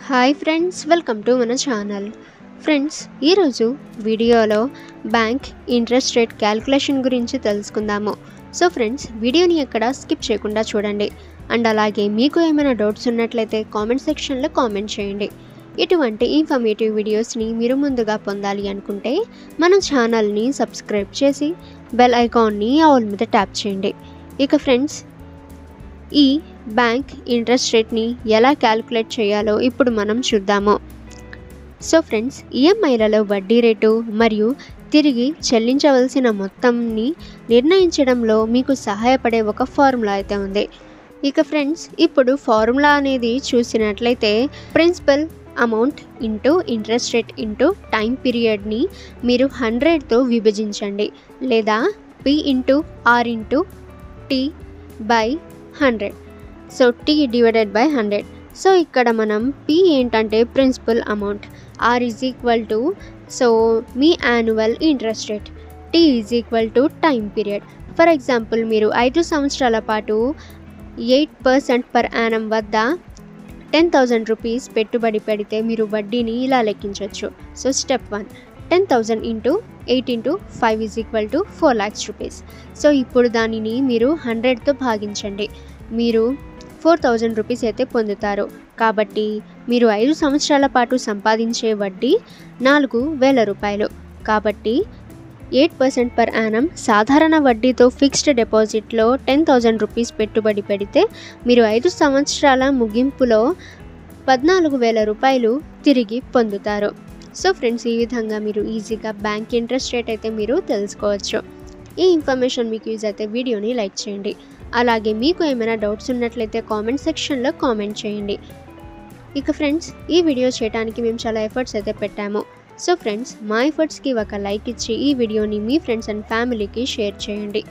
Hi friends, welcome to మన channel. Friends, ఈరోజు వీడియోలో బ్యాంక్ ఇంట్రెస్ట్ రేట్ క్యాల్కులేషన్ గురించి తెలుసుకుందాము. సో ఫ్రెండ్స్, వీడియోని ఎక్కడ స్కిప్ చేయకుండా చూడండి. అండ్ అలాగే మీకు ఏమైనా డౌట్స్ ఉన్నట్లయితే కామెంట్ సెక్షన్లో కామెంట్ చేయండి. ఇటువంటి ఇన్ఫర్మేటివ్ వీడియోస్ని మీరు ముందుగా పొందాలి అనుకుంటే మన ఛానల్ని సబ్స్క్రైబ్ చేసి బెల్ ఐకాన్ని ఆల్ మీద ట్యాప్ చేయండి. ఇక ఫ్రెండ్స్, ఈ బ్యాంక్ ఇంట్రెస్ట్ రేట్ని ఎలా క్యాల్కులేట్ చేయాలో ఇప్పుడు మనం చూద్దాము. సో ఫ్రెండ్స్, ఈఎంఐలలో వడ్డీ రేటు మరియు తిరిగి చెల్లించవలసిన మొత్తంని నిర్ణయించడంలో మీకు సహాయపడే ఒక ఫార్ములా అయితే ఉంది. ఇక ఫ్రెండ్స్, ఇప్పుడు ఫార్ములా అనేది చూసినట్లయితే principal amount into interest rate into time పీరియడ్ని మీరు 100తో విభజించండి, లేదా P into R into T by 100. So T divided by 100. So ఇక్కడ మనం P ఏంటంటే principal amount, R is equal to so మీ annual interest rate, T is equal to time period. For example, మీరు 5 సంవత్సరాల పాటు 8% పర్ యానం వద్ద 10,000 rupees పెట్టుబడి పెడితే మీరు వడ్డీని ఇలా లెక్కించవచ్చు. So step 1, 10,000 into 8 into 5 is equal to 4 lakhs rupees. So ఇప్పుడు దానిని మీరు 100తో భాగించండి, మీరు 4,000 రూపీస్ అయితే పొందుతారు. కాబట్టి మీరు 5 సంవత్సరాల పాటు సంపాదించే వడ్డీ 4,000 రూపాయలు. కాబట్టి 8% పర్ యానం సాధారణ వడ్డీతో ఫిక్స్డ్ డిపాజిట్లో 10,000 రూపీస్ పెట్టుబడి పెడితే మీరు 5 సంవత్సరాల ముగింపులో 14,000 రూపాయలు తిరిగి పొందుతారు. సో ఫ్రెండ్స్, ఈ విధంగా మీరు ఈజీగా బ్యాంక్ ఇంట్రెస్ట్ రేట్ అయితే మీరు తెలుసుకోవచ్చు. ఈ ఇన్ఫర్మేషన్ మీకు యూజ్ అయితే వీడియోని లైక్ చేయండి. అలాగే మీకు ఏమైనా డౌట్స్ ఉన్నట్లయితే కామెంట్ సెక్షన్లో కామెంట్ చేయండి. ఇక ఫ్రెండ్స్, ఈ వీడియో చేయడానికి మేము చాలా ఎఫర్ట్స్ అయితే పెట్టాము. సో ఫ్రెండ్స్, మా ఎఫర్ట్స్కి ఒక లైక్ ఇచ్చి ఈ వీడియోని మీ ఫ్రెండ్స్ అండ్ ఫ్యామిలీకి షేర్ చేయండి.